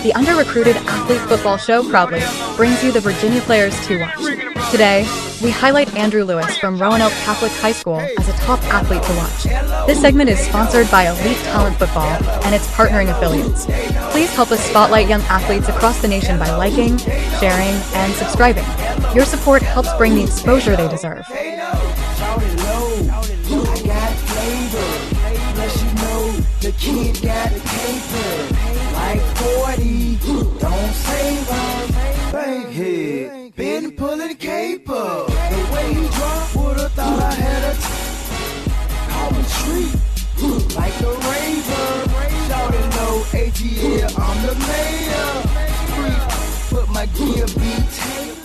the under-recruited athlete football show proudly brings you the Virginia players to watch. Today, we highlight Andrew Lewis from Roanoke Catholic High School as a top athlete to watch. This segment is sponsored by Elite Talent Football and its partnering affiliates. Please help us spotlight young athletes across the nation by liking, sharing, and subscribing. Your support helps bring the exposure they deserve. The kid got a paper, like 40, don't save us, bankhead, been pulling caper. The way he dropped, would've thought I had a call a treat, like the raver. Shoutin' no ATL, I'm the mayor. Put my gear beat